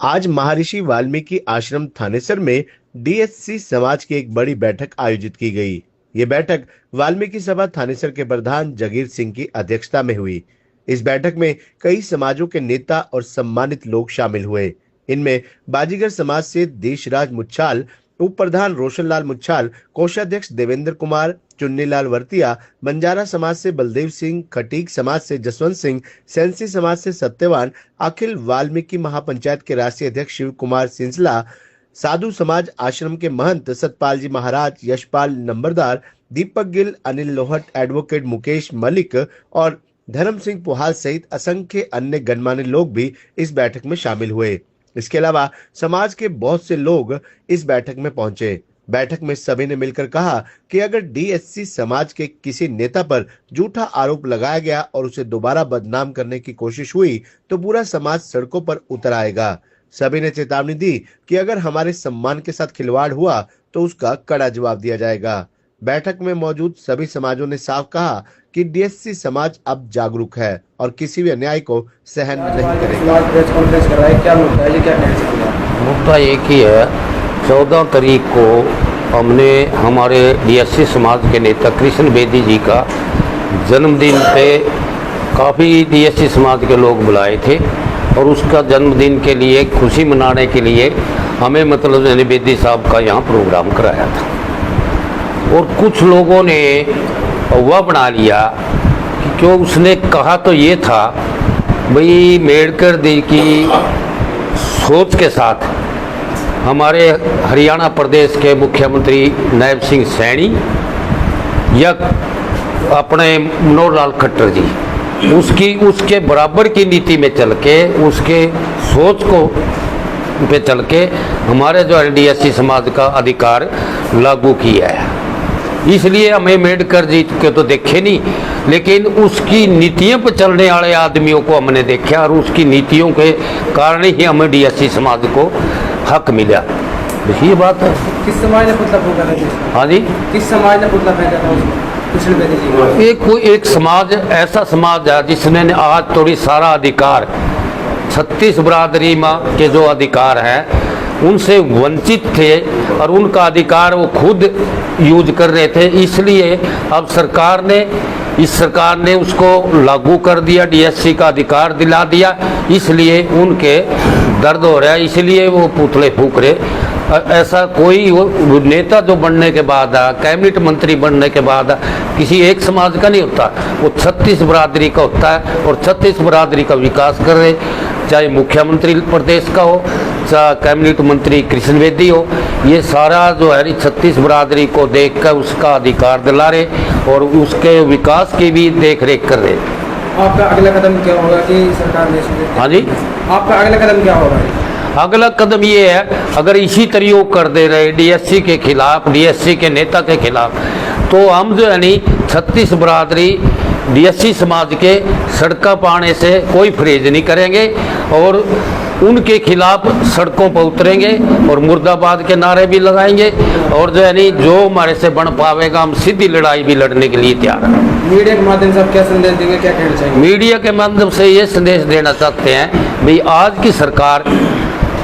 आज महर्षि वाल्मीकि आश्रम थानेसर में डीएससी समाज की एक बड़ी बैठक आयोजित की गई। ये बैठक वाल्मीकि सभा थानेसर के प्रधान जगीर सिंह की अध्यक्षता में हुई। इस बैठक में कई समाजों के नेता और सम्मानित लोग शामिल हुए। इनमें बाजीगर समाज से देशराज मुच्छाल, उप प्रधान रोशनलाल मुच्छाल, कोषाध्यक्ष देवेंद्र कुमार, चुन्नीलाल वर्तिया, बंजारा समाज से बलदेव सिंह, खटीक समाज से जसवंत सिंह, सेंसी समाज से सत्यवान, अखिल वाल्मीकि महापंचायत के राष्ट्रीय अध्यक्ष शिव कुमार सिंसला, साधु समाज आश्रम के महंत सतपाल जी महाराज, यशपाल नंबरदार, दीपक गिल, अनिल लोहट, एडवोकेट मुकेश मलिक और धर्म सिंह पुहाल सहित असंख्य अन्य गणमान्य लोग भी इस बैठक में शामिल हुए। इसके अलावा समाज के बहुत से लोग इस बैठक में पहुंचे। बैठक में सभी ने मिलकर कहा कि अगर डीएससी समाज के किसी नेता पर झूठा आरोप लगाया गया और उसे दोबारा बदनाम करने की कोशिश हुई तो पूरा समाज सड़कों पर उतर आएगा। सभी ने चेतावनी दी कि अगर हमारे सम्मान के साथ खिलवाड़ हुआ तो उसका कड़ा जवाब दिया जाएगा। बैठक में मौजूद सभी समाजों ने साफ कहा कि डीएससी समाज अब जागरूक है और किसी भी अन्याय को सहन नहीं करेगा। मुद्दा एक ही है, 14 तारीख को हमने हमारे डीएससी समाज के नेता कृष्ण बेदी जी का जन्मदिन पे काफ़ी डीएससी समाज के लोग बुलाए थे और उसका जन्मदिन के लिए खुशी मनाने के लिए हमें मतलब बेदी साहब का यहाँ प्रोग्राम कराया था। और कुछ लोगों ने वह बना लिया कि क्यों उसने कहा तो ये था भाई मेडकर दी की सोच के साथ हमारे हरियाणा प्रदेश के मुख्यमंत्री नायब सिंह सैनी या अपने मनोहर लाल खट्टर जी उसके बराबर की नीति में चल के उसके सोच को पे चल के हमारे जो डीएससी समाज का अधिकार लागू किया है। इसलिए हमें मेडकर जी के तो देखे नहीं, लेकिन उसकी नीतियों पर चलने वाले आदमियों को हमने देखा और उसकी नीतियों के कारण ही हमें डीएससी समाज को हक मिला। ये बात है। किस समाज ने पुतला फूंका था? हाँ जी, किस समाज ने पुतला फेंका था? एक समाज ऐसा समाज है जिसने आज थोड़ी सारा अधिकार 36 बरादरी में के जो अधिकार हैं उनसे वंचित थे और उनका अधिकार वो खुद यूज कर रहे थे। इसलिए अब सरकार ने उसको लागू कर दिया, डीएससी का अधिकार दिला दिया। इसलिए उनके दर्द हो रहा है, इसलिए वो पुतले फूंक रहे। ऐसा कोई नेता जो बनने के बाद कैबिनेट मंत्री बनने के बाद किसी एक समाज का नहीं होता, वो 36 बरादरी का होता है और 36 बरादरी का विकास कर रहे, चाहे मुख्यमंत्री प्रदेश का हो, चाहे कैबिनेट मंत्री कृष्ण बेदी हो। ये सारा जो है 36 बरादरी को देख कर उसका अधिकार दिला रहे और उसके विकास की भी देख रेख कर रहे। आपका अगला कदम क्या होगा कि सरकार ने? हाँ जी, आपका अगला कदम क्या होगा? अगला कदम ये है, अगर इसी तरह कर दे रहे डीएससी के खिलाफ, डीएससी के नेता के खिलाफ, तो हम जो है नहीं 36 बरादरी डीएससी समाज के सड़का पाने से कोई परहेज नहीं करेंगे और उनके खिलाफ सड़कों पर उतरेंगे और मुर्दाबाद के नारे भी लगाएंगे और जो है नहीं जो हमारे से बन पावेगा हम सीधी लड़ाई भी लड़ने के लिए तैयार हैं। मीडिया के माध्यम से आप क्या संदेश देंगे, क्या कहना चाहेंगे? मीडिया के माध्यम से ये संदेश देना चाहते हैं भाई आज की सरकार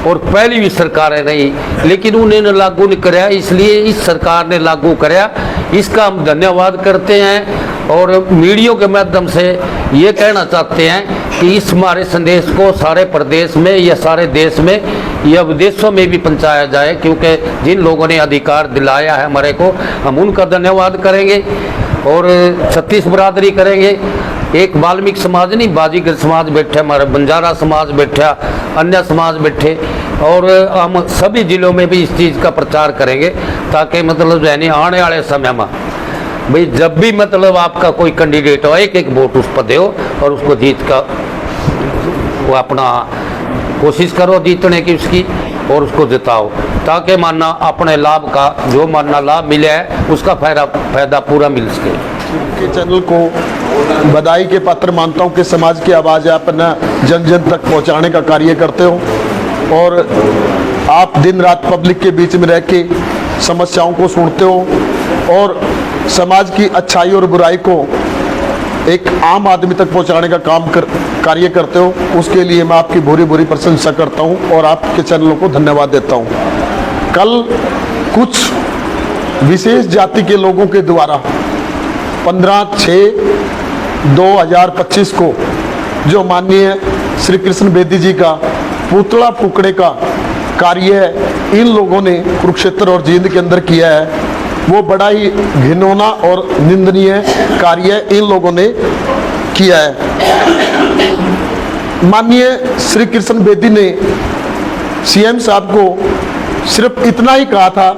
और पहली भी सरकारें रही लेकिन उन्होंने लागू नहीं कराया, इसलिए इस सरकार ने लागू कराया। इसका हम धन्यवाद करते हैं और मीडिया के माध्यम से ये कहना चाहते हैं कि इस हमारे संदेश को सारे प्रदेश में या सारे देश में या विदेशों में भी पहुंचाया जाए, क्योंकि जिन लोगों ने अधिकार दिलाया है हमारे को हम उनका धन्यवाद करेंगे और 36 बरादरी करेंगे। एक वाल्मीकि समाज नहीं, बाजीगर समाज बैठे, हमारा बंजारा समाज बैठा, अन्य समाज बैठे और हम सभी जिलों में भी इस चीज़ का प्रचार करेंगे ताकि मतलब यानी आने वाले समय में भाई जब भी मतलब आपका कोई कैंडिडेट हो एक वोट उस पर दो और उसको जीत का वो अपना कोशिश करो जीतने की उसकी और उसको जिताओ ताकि मानना अपने लाभ का जो मानना लाभ मिले है उसका फायदा पूरा मिल सके। के चैनल को बधाई के पात्र मानता हूँ कि समाज की आवाज़ आप अपना जन जन तक पहुँचाने का कार्य करते हो और आप दिन रात पब्लिक के बीच में रह के समस्याओं को सुनते हो और समाज की अच्छाई और बुराई को एक आम आदमी तक पहुंचाने का कार्य करते हो, उसके लिए मैं आपकी भूरी भूरी प्रशंसा करता हूं और आपके चैनलों को धन्यवाद देता हूं। कल कुछ विशेष जाति के लोगों के द्वारा 15/6/2025 को जो माननीय श्री कृष्ण बेदी जी का पुतला फूकने का कार्य इन लोगों ने कुरुक्षेत्र और जींद के अंदर किया है, वो बड़ा ही घिनौना और निंदनीय कार्य इन लोगों ने किया है। माननीय श्री कृष्ण बेदी ने सीएम साहब को सिर्फ इतना ही कहा था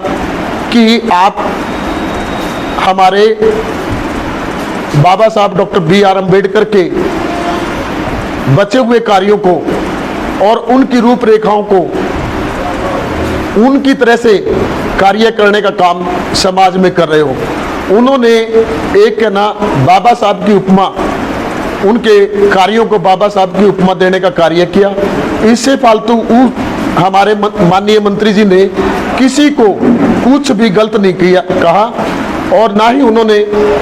कि आप हमारे बाबा साहब डॉक्टर BR अम्बेडकर के बचे हुए कार्यों को और उनकी रूपरेखाओं को उनकी तरह से कार्य करने का काम समाज में कर रहे हो। उन्होंने एक ना बाबा साहब की उपमा, उनके कार्यों को बाबा साहब की उपमा देने का कार्य किया। इससे फालतू हमारे माननीय मंत्री जी ने किसी को कुछ भी गलत नहीं किया कहा और ना ही उन्होंने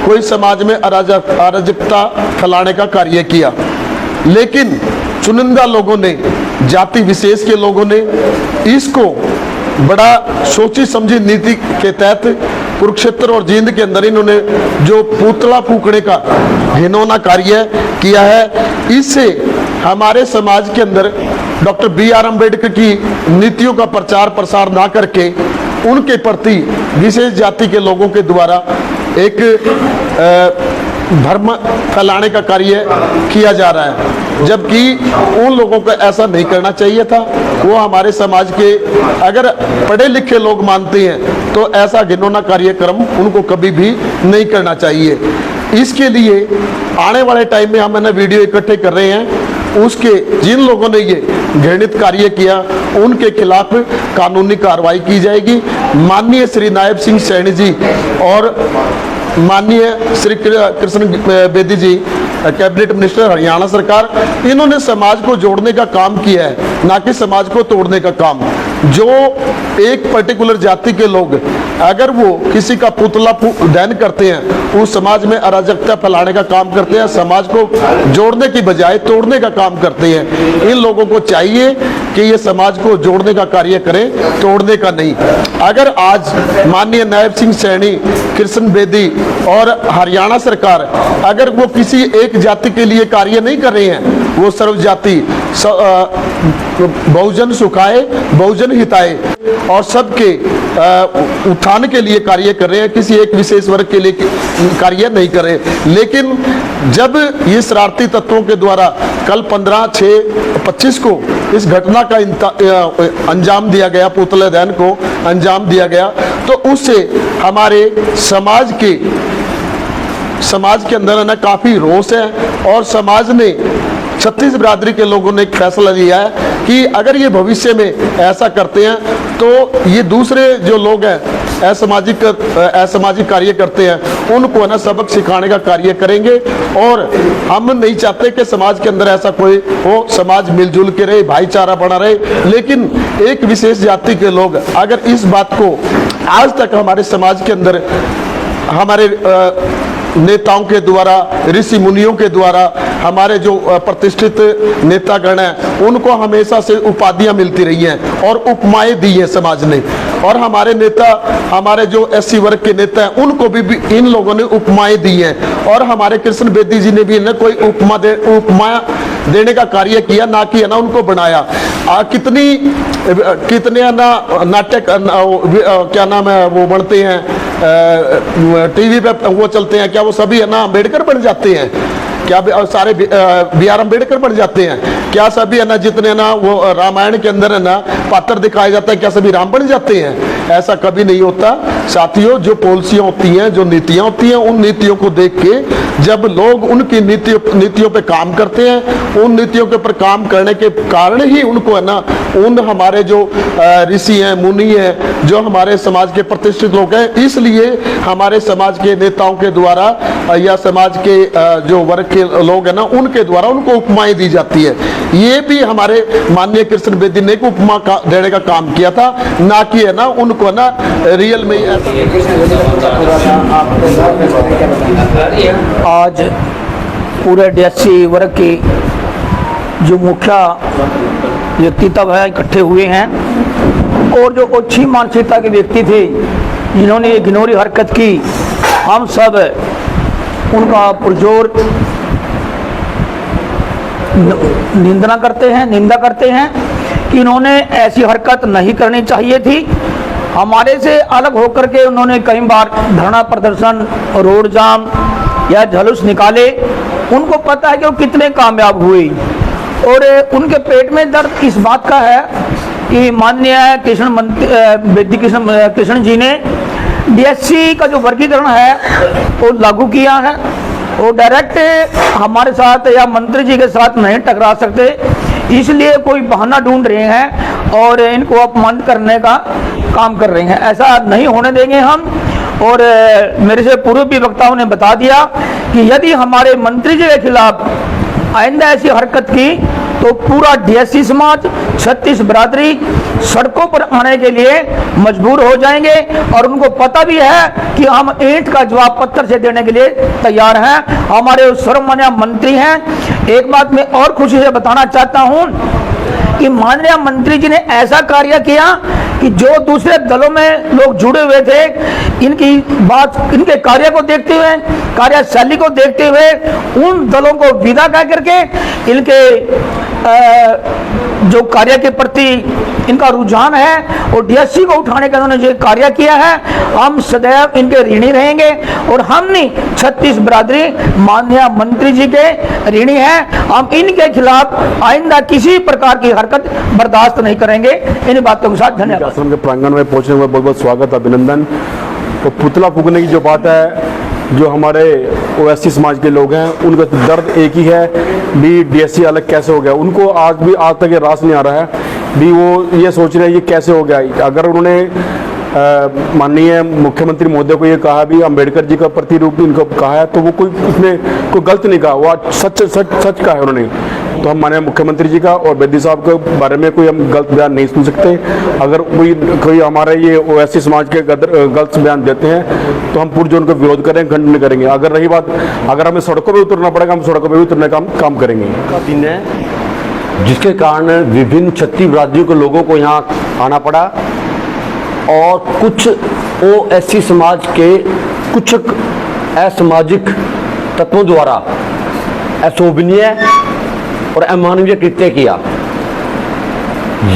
कोई समाज में अराजकता फैलाने का कार्य किया। लेकिन चुनिंदा लोगों ने, जाति विशेष के लोगों ने इसको बड़ा सोची समझी नीति के तहत कुरुक्षेत्र और जींद के अंदर इन्होंने जो पुतला फूकने का घिनौना कार्य किया है, इससे हमारे समाज के अंदर डॉक्टर BR अम्बेडकर की नीतियों का प्रचार प्रसार ना करके उनके प्रति विशेष जाति के लोगों के द्वारा एक भ्रम फैलाने का कार्य किया जा रहा है, जबकि उन लोगों को ऐसा नहीं करना चाहिए था। वो हमारे समाज के अगर पढ़े लिखे लोग मानते हैं तो ऐसा घिनौना कार्यक्रम उनको कभी भी नहीं करना चाहिए। इसके लिए आने वाले टाइम में हम वीडियो इकट्ठे कर रहे हैं, उसके जिन लोगों ने ये घृणित कार्य किया उनके खिलाफ कानूनी कार्रवाई की जाएगी। माननीय श्री नायब सिंह सैनी जी और माननीय श्री कृष्ण बेदी जी कैबिनेट मिनिस्टर हरियाणा सरकार, इन्होंने समाज को जोड़ने का काम किया है, ना कि समाज को तोड़ने का काम। जो एक पर्टिकुलर जाति के लोग अगर वो किसी का पुतला दहन करते हैं, उस समाज में अराजकता फैलाने का काम करते हैं, समाज को जोड़ने की बजाय तोड़ने का काम करते हैं। इन लोगों को चाहिए कि ये समाज को जोड़ने का कार्य करें, तोड़ने का नहीं। अगर आज माननीय नायब सिंह सैनी, कृष्ण बेदी और हरियाणा सरकार अगर वो किसी एक जाति के लिए कार्य नहीं कर रहे हैं, वो सर्व जाति बहुजन सुखाए बहुजन हिताए और सबके उत्थान के लिए कार्य कर रहे हैं, किसी एक विशेष वर्ग के लिए कार्य नहीं कर रहे। लेकिन जब ये शरारती तत्वों के द्वारा कल 15/6/25 को इस घटना का अंजाम दिया गया, पुतले दहन को अंजाम दिया गया, तो उससे हमारे समाज के अंदर ना काफी रोष है और समाज ने छत्तीस बिरादरी के लोगों ने एक फैसला लिया है कि अगर ये भविष्य में ऐसा करते हैं तो ये दूसरे जो लोग हैं असामाजिक कार्य करते हैं, उनको ना सबक सिखाने का कार्य करेंगे। और हम नहीं चाहते कि समाज के अंदर ऐसा कोई हो, समाज मिलजुल के रहे, भाईचारा बना रहे। लेकिन एक विशेष जाति के लोग अगर इस बात को आज तक हमारे समाज के अंदर हमारे नेताओं के द्वारा, ऋषि मुनियों के द्वारा, हमारे जो प्रतिष्ठित नेतागण हैं, उनको हमेशा से उपाधियां मिलती रही हैं और उपमाएं दी हैं समाज ने। और हमारे नेता, हमारे जो SC वर्ग के नेता हैं, उनको भी इन लोगों ने उपमाएं दी हैं। और हमारे कृष्ण बेदी जी ने भी इन्हें कोई उपमा देने का कार्य किया, ना कि ना उनको बनाया। कितने ना नाटक क्या नाम है वो बनते हैं, टीवी पे वो चलते हैं, क्या वो सभी है ना अम्बेडकर बन जाते हैं? क्या सारे BR अम्बेडकर बन जाते हैं? क्या सभी है ना जितने ना वो रामायण के अंदर है ना पात्र दिखाया जाता है, क्या सभी राम बन जाते हैं? ऐसा कभी नहीं होता साथियों। जो पॉलिसियां होती हैं, जो नीतियां होती हैं, उन नीतियों को देख के जब लोग उनकी नीतियों पे काम करते हैं, उन नीतियों के ऊपर काम करने के कारण ही उनको है ना उन हमारे जो ऋषि हैं, मुनि हैं, जो हमारे समाज के प्रतिष्ठित लोग हैं, इसलिए हमारे समाज के नेताओं के द्वारा या समाज के जो वर्ग के लोग हैं ना, उनके द्वारा उनको उपमाएं दी जाती है। ये भी हमारे माननीय कृष्ण बेदी ने उपमा देने का काम किया था, ना कि है ना उनको ना रियल में आज पूरे डीएससी वर्ग के जो मुख्य व्यक्तित्व है इकट्ठे हुए हैं और जो अच्छी मानसिकता के व्यक्ति थे जिन्होंने ये घिनौनी हरकत की, हम सब उनका पुरजोर निंदा करते हैं कि इन्होंने ऐसी हरकत नहीं करनी चाहिए थी। हमारे से अलग होकर के उन्होंने कई बार धरना प्रदर्शन, रोड जाम या जुलूस निकाले। उनको पता है कि वो कितने कामयाब हुए और उनके पेट में दर्द इस बात का है कि माननीय बेदी कृष्ण जी ने डीएससी का जो वर्गीकरण है वो लागू किया है। वो डायरेक्ट हमारे साथ या मंत्री जी के साथ नहीं टकरा सकते, इसलिए कोई बहाना ढूंढ रहे हैं और इनको अपमानित करने का काम कर रहे हैं। ऐसा नहीं होने देंगे हम। और मेरे से पूर्व भी वक्ताओं ने बता दिया कि यदि हमारे मंत्री जी के खिलाफ आइंदा ऐसी हरकत की तो पूरा डीएससी समाज, 36 बिरादरी सड़कों पर आने के लिए मजबूर हो जाएंगे और उनको पता भी है कि हम ईंट का जवाब पत्थर से देने के लिए तैयार हैं। हमारे सर्वमान्य मंत्री हैं। एक बात मैं और खुशी से बताना चाहता हूं कि माननीय मंत्री जी ने ऐसा कार्य किया कि जो दूसरे दलों में लोग जुड़े हुए थे, इनकी बात, इनके कार्य को देखते हुए, कार्यशैली को देखते हुए उन दलों को विदा कह करके इनके जो कार्य के प्रति इनका रुझान है और डीएससी को उठाने का उन्होंने जो कार्य किया है, हम सदैव इनके ऋणी रहेंगे और हम नहीं 36 बिरादरी माननीय मंत्री जी के ऋणी हैं। हम इनके खिलाफ आइंदा किसी प्रकार की हरकत बर्दाश्त नहीं करेंगे। इन बातों के साथ धन्यवाद। आश्रम के प्रांगण में पहुंचने में बहुत बहुत स्वागत, अभिनंदन। तो पुतला फूकने की जो बात है, जो हमारे ओवैसी समाज के लोग हैं उनका दर्द एक ही है भी डीएससी अलग कैसे हो गया। उनको आज तक ये रास नहीं आ रहा है भी वो ये सोच रहे हैं ये कैसे हो गया। अगर उन्होंने माननीय मुख्यमंत्री महोदय को ये कहा भी अम्बेडकर जी का प्रतिरूप इनको कहा है तो वो कोई उसने कोई गलत नहीं कहा, वो सच कहा है उन्होंने। तो हम माननीय मुख्यमंत्री जी का और बेदी साहब के बारे में कोई हम गलत बयान नहीं सुन सकते। अगर कोई हमारे ये ओवैसी समाज के गलत बयान देते हैं तो हम पूरे उनका विरोध करेंगे, खंडन करेंगे। अगर रही बात, अगर हमें सड़कों पर उतरना पड़ेगा, हम सड़कों पर भी उतरने का काम करेंगे। जिसके कारण विभिन्न 36 बिरादरियों के लोगों को यहाँ आना पड़ा और कुछ ओवैसी समाज के कुछ असामाजिक तत्वों द्वारा अशोभनीय और अमानवीय कृत्य किया।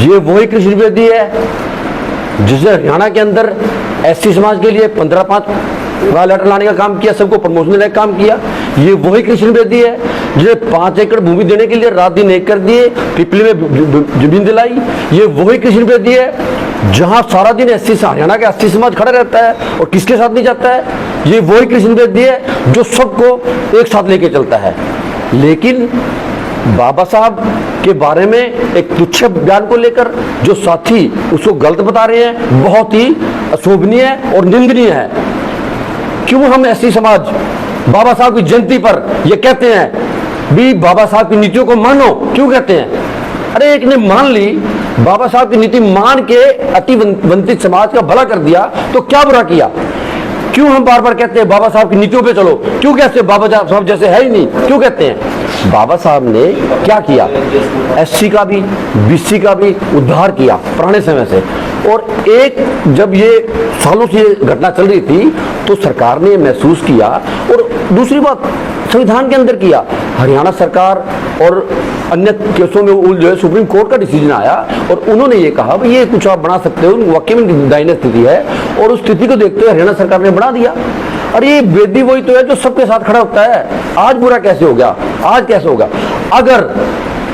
ये वही कृष्ण बेदी है जिसने हरियाणा के अंदर एससी समाज के लिए 15/5 लेटर लाने का काम किया, सबको प्रमोशन देने का काम किया। ये वही कृष्ण बेदी है जिसने 5 एकड़ भूमि देने के लिए रात दिन एक कर दिए, पिपली में जमीन दिलाई। ये वही कृष्ण बेदी है जहां सारा दिन एससी हरियाणा का एससी समाज खड़ा रहता है और किसके साथ नहीं जाता है। ये वही कृष्ण बेदी है जो सबको एक साथ लेके चलता है। लेकिन बाबा साहब के बारे में एक तुच्छ बयान को लेकर जो साथी उसको गलत बता रहे हैं, बहुत ही अशोभनीय और निंदनीय है। क्यों हम एससी समाज बाबा साहब की जयंती पर ये कहते हैं भी बाबा साहब की नीतियों को मानो, क्यों कहते हैं? अरे एक ने मान ली, बाबा साहब की नीति मान के अति वंचित समाज का भला कर दिया तो क्या बुरा किया? क्यों हम बार बार कहते हैं बाबा साहब की नीतियों पे चलो? क्यों कहते हैं बाबा साहब जैसे है ही नहीं? क्यों कहते हैं? बाबा साहब ने क्या किया? एससी का भी बीसी का भी उद्धार किया पुराने समय से। और एक जब ये सालों से ये घटना चल रही थी तो सरकार ने महसूस किया। और दूसरी बात संविधान के अंदर किया, हरियाणा सरकार और अन्य केसों में जो है सुप्रीम कोर्ट का डिसीजन आया और उन्होंने ये कहा भाई ये कुछ आप बना सकते हो, वाकई में दयनीय स्थिति है। और उस स्थिति को देखते हुए हरियाणा सरकार ने बना दिया। और ये बेदी वही तो है जो सबके साथ खड़ा होता है। आज बुरा कैसे हो गया? आज कैसे होगा? अगर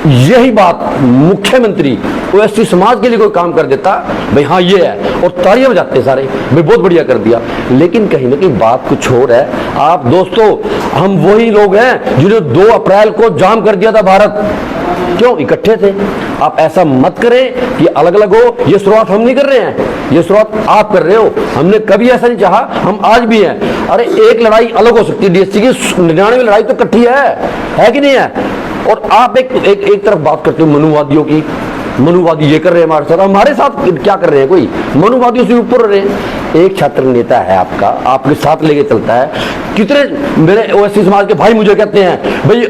यही बात मुख्यमंत्री ओवैसी समाज के लिए कोई काम कर देता, भाई हाँ ये है, और तालियां बजाते सारे, भाई बहुत बढ़िया कर दिया। लेकिन कहीं ना कहीं बात कुछ और है। आप दोस्तों, हम वही लोग हैं जिन्होंने 2 अप्रैल को जाम कर दिया था भारत। क्यों? इकट्ठे थे। आप ऐसा मत करें कि अलग अलग हो। ये शुरुआत हम नहीं कर रहे हैं, ये शुरुआत आप कर रहे हो। हमने कभी ऐसा नहीं चाहा, हम आज भी हैं। अरे एक लड़ाई अलग हो सकती है, डीएससी की 99 लड़ाई तो इकट्ठी है कि नहीं है? और आप एक तरफ बात करते हो मनुवादियों की, मनुवादी ये कर रहे हैं हमारे साथ क्या कर रहे हैं, कोई मनुवादियों से ऊपर रहे हैं। एक छात्र नेता है आपका, आपके साथ लेके चलता है। कितने मेरे ओएससी समाज के भाई मुझे कहते हैं भाई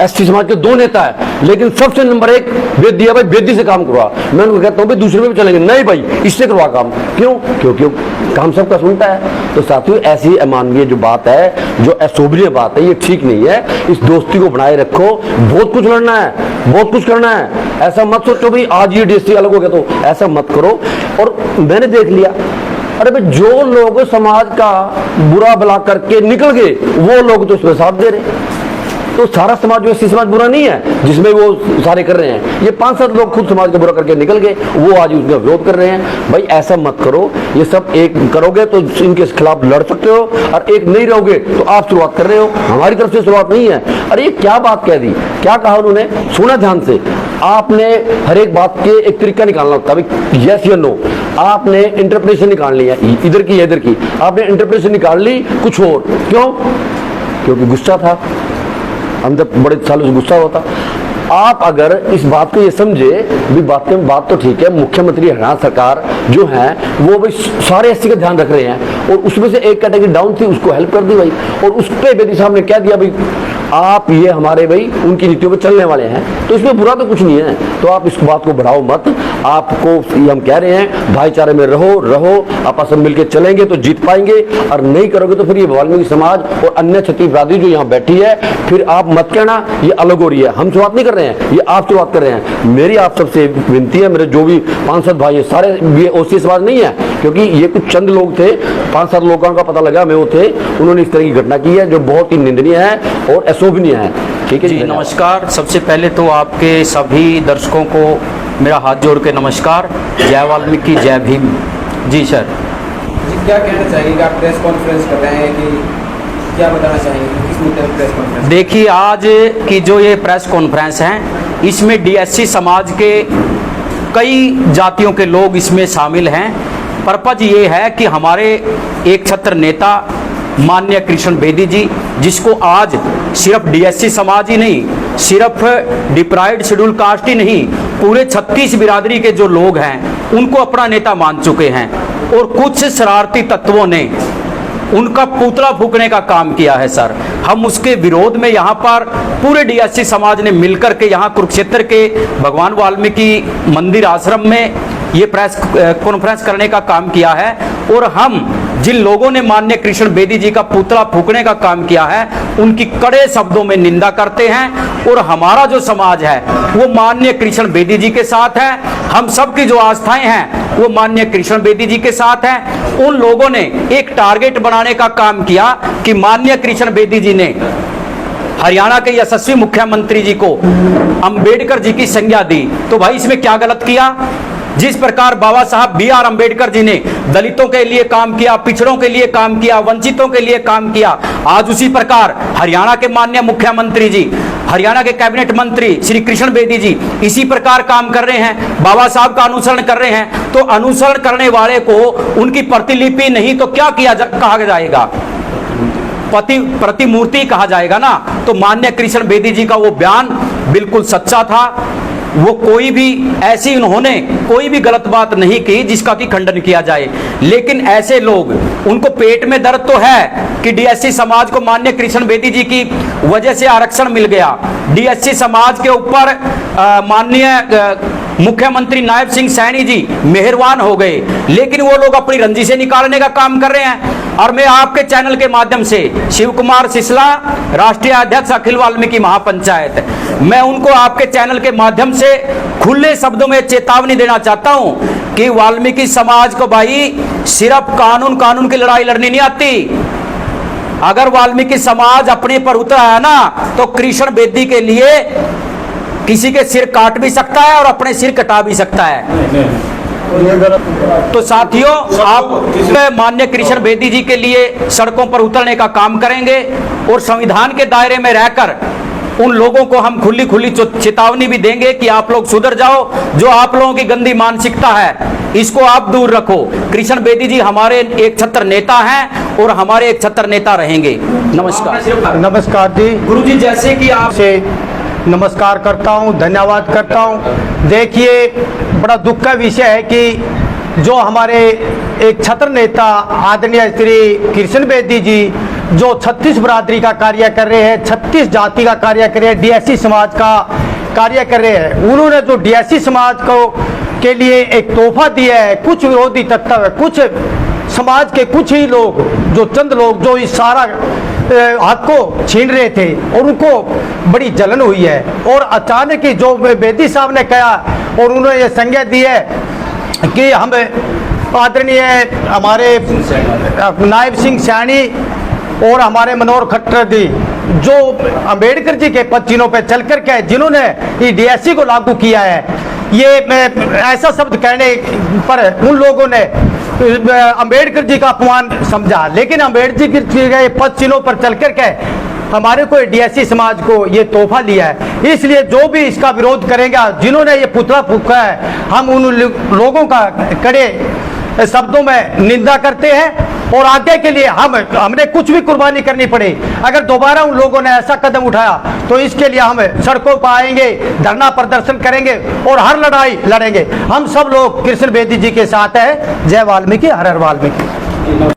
एसटी समाज के 2 नेता है, लेकिन सबसे नंबर 1 बेदी है भाई, बेदी से काम करवा। मैं उनको कहता हूँ भाई दूसरे में भी चलेंगे, नहीं भाई इससे करवा काम। क्यों? क्योंकि काम सबका सुनता है। तो साथियों ऐसी अमानवीय जो बात है, जो अशोभनीय बात है, ये ठीक नहीं है। इस दोस्ती को बनाए रखो। बहुत कुछ लड़ना है, बहुत कुछ करना है। ऐसा मत सोचो भाई आज ये डीएससी अलग हो गया, तो ऐसा मत करो। और मैंने देख लिया, अरे भाई जो लोग समाज का बुरा भला करके निकल गए वो लोग तो इसमें साथ दे रहे। तो सारा समाज जो समाज बुरा नहीं है जिसमें वो सारे कर रहे हैं। ये 5-7 लोग खुद समाज का बुरा करके निकल गए, वो आज उसका विरोध कर रहे हैं। भाई ऐसा मत करो। ये सब एक करोगे तो इनके खिलाफ लड़ सकते हो, और एक नहीं रहोगे तो आप शुरुआत कर रहे हो, हमारी तरफ से शुरुआत नहीं है। अरे ये क्या बात कह दी, क्या कहा उन्होंने, सुना ध्यान से। आपने हर एक बात के एक तरीका निकालना होता है, यस या नो। आपने इंटरप्रिटेशन निकाल लिया, इधर की इधर की, आपने इंटरप्रिटेशन निकाल ली कुछ और। क्यों? क्योंकि गुस्सा था, अंदर बड़े सालों से गुस्सा होता। आप अगर इस बात को ये समझे भी बात तो ठीक है, मुख्यमंत्री हरियाणा सरकार जो है वो भाई सारे एससी का ध्यान रख रहे हैं, और उसमें से एक कैटेगरी डाउन थी, उसको हेल्प कर दी भाई। और उस पर बेदी साहब ने कह दिया भाई आप ये हमारे भाई उनकी नीतियों पे चलने वाले हैं, तो इसमें बुरा तो कुछ नहीं है। तो आप इस बात को बढ़ाओ मत। आपको ये हम कह रहे हैं भाईचारे में रहो, आपस में मिलकर चलेंगे तो जीत पाएंगे, और नहीं करोगे तो फिर ये वाल्मीकि समाज और अन्य क्षत्रिय बिरादरी जो यहाँ बैठी है, फिर आप मत कहना ये अलग हो रही है। हम शुरुआत नहीं कर रहे हैं, ये आप शुरुआत कर रहे हैं। मेरी आप सबसे विनती है, मेरे जो भी 5-7 भाई है सारे ये ओसी समाज नहीं है, क्योंकि ये कुछ चंद लोग थे, 5-7 लोगों का पता लगा मैं वो थे, उन्होंने इस तरह की घटना की है जो बहुत ही निंदनीय है और अशोभनीय है। ठीक है जी, नमस्कार। सबसे पहले तो आपके सभी दर्शकों को मेरा हाथ जोड़ के नमस्कार। जय वाल्मीकि, जय भीम। जी सर। जी क्या कहना चाहिए, आप प्रेस कॉन्फ्रेंस कर रहे हैं कि क्या बताना चाहेंगे, किस मुद्दे पर प्रेस कॉन्फ्रेंस? देखिए आज की जो ये प्रेस कॉन्फ्रेंस है, इसमें डीएससी समाज के कई जातियों के लोग इसमें शामिल हैं। पर्पज ये है कि हमारे एक छत्र नेता माननीय कृष्ण बेदी जी, जिसको आज सिर्फ डीएससी समाज ही नहीं, सिर्फ डिप्राइव्ड शेड्यूल कास्ट ही नहीं, पूरे 36 बिरादरी के जो लोग हैं उनको अपना नेता मान चुके हैं, और कुछ शरारती तत्वों ने उनका पुतला फूकने का काम किया है सर। हम उसके विरोध में यहाँ पर पूरे डीएससी समाज ने मिलकर के यहाँ कुरुक्षेत्र के भगवान वाल्मीकि मंदिर आश्रम में ये प्रेस कॉन्फ्रेंस करने का काम किया है। और हम जिन लोगों ने माननीय कृष्ण बेदी जी का पुतला फूकने का काम किया है उनकी कड़े शब्दों में निंदा करते हैं, और हमारा जो समाज है वो माननीय कृष्ण बेदी जी के साथ है। हम सबकी जो आस्थाएं हैं वो माननीय कृष्ण बेदी जी के साथ हैं। उन लोगों ने एक टारगेट बनाने का काम किया कि माननीय कृष्ण बेदी जी ने हरियाणा के यशस्वी मुख्यमंत्री जी को अंबेडकर जी की संज्ञा दी। तो भाई इसमें क्या गलत किया? जिस प्रकार बाबा साहब B.R. अंबेडकर जी ने दलितों के लिए काम किया, पिछड़ों के लिए काम किया, वंचितों के लिए काम किया, आज उसी प्रकार हरियाणा के माननीय मुख्यमंत्री जी, हरियाणा के कैबिनेट मंत्री श्री कृष्ण बेदी जी इसी प्रकार काम कर रहे हैं, बाबा साहब का अनुसरण कर रहे हैं। तो अनुसरण करने वाले को उनकी प्रतिलिपि नहीं तो क्या कहा जाएगा? प्रतिमूर्ति कहा जाएगा ना। तो माननीय कृष्ण बेदी जी का वो बयान बिल्कुल सच्चा था। वो कोई भी ऐसी उन्होंने कोई भी गलत बात नहीं की जिसका कि खंडन किया जाए। लेकिन ऐसे लोग, उनको पेट में दर्द तो है कि डीएससी समाज को माननीय कृष्ण बेदी जी की वजह से आरक्षण मिल गया, डीएससी समाज के ऊपर माननीय मुख्यमंत्री नायब सिंह सैनी जी मेहरबान हो गए, लेकिन वो लोग अपनी रंजी से निकालने का काम कर रहे हैं। और मैं आपके चैनल के माध्यम से शिव कुमार सिसला, राष्ट्रीय अध्यक्ष अखिल वाल्मीकि महापंचायत, मैं उनको आपके चैनल के माध्यम से खुले शब्दों में चेतावनी देना चाहता हूं कि वाल्मीकि समाज को भाई सिर्फ कानून की लड़ाई लड़नी नहीं आती। अगर वाल्मीकि समाज अपने पर उतरा है ना तो कृष्ण बेदी के लिए किसी के सिर काट भी सकता है और अपने सिर कटा भी सकता है। तो साथियों, आप माननीय कृष्ण बेदी जी के लिए सड़कों पर उतरने का काम करेंगे और संविधान के दायरे में रहकर उन लोगों को हम खुली चेतावनी भी देंगे कि आप लोग सुधर जाओ। जो आप लोगों की गंदी मानसिकता है इसको आप दूर रखो। कृष्ण बेदी जी हमारे एक छत्र नेता हैं और हमारे एक छत्र नेता रहेंगे। नमस्कार। नमस्कार जी। गुरु जी, जैसे कि आप से नमस्कार करता हूं, धन्यवाद करता हूं। देखिए, बड़ा दुख का विषय है कि जो हमारे एक छत्र नेता आदरणीय श्री कृष्ण बेदी जी, जो 36 बरादरी का कार्य कर रहे हैं, 36 जाति का कार्य कर रहे हैं, डीएससी समाज का कार्य कर रहे हैं, उन्होंने जो डीएससी समाज को के लिए एक तोहफा दिया है, कुछ विरोधी तत्व है, कुछ समाज के कुछ ही लोग, जो चंद लोग जो इस सारा हक को छीन रहे थे, और उनको बड़ी जलन हुई है। और अचानक ही जो बेदी साहब ने कहा और उन्होंने ये संज्ञा दी है कि हम आदरणीय हमारे नायब सिंह सैनी और हमारे मनोहर खट्टर जी, जो अंबेडकर जी के पद चिन्हों पर चल कर के जिन्होंने ये डीएससी को लागू किया है, ये ऐसा शब्द कहने पर उन लोगों ने अंबेडकर जी का अपमान समझा। लेकिन अंबेडकर जी के पद चिन्हों पर चल कर के हमारे को डीएससी समाज को ये तोहफा लिया है। इसलिए जो भी इसका विरोध करेंगे, जिन्होंने ये पुतला फूंका है, हम उन लोगों का कड़े शब्दों में निंदा करते हैं। और आगे के लिए हमने कुछ भी कुर्बानी करनी पड़े, अगर दोबारा उन लोगों ने ऐसा कदम उठाया तो इसके लिए हम सड़कों पर आएंगे, धरना प्रदर्शन करेंगे और हर लड़ाई लड़ेंगे। हम सब लोग कृष्ण बेदी जी के साथ हैं। जय वाल्मीकि, हर हर वाल्मीकि।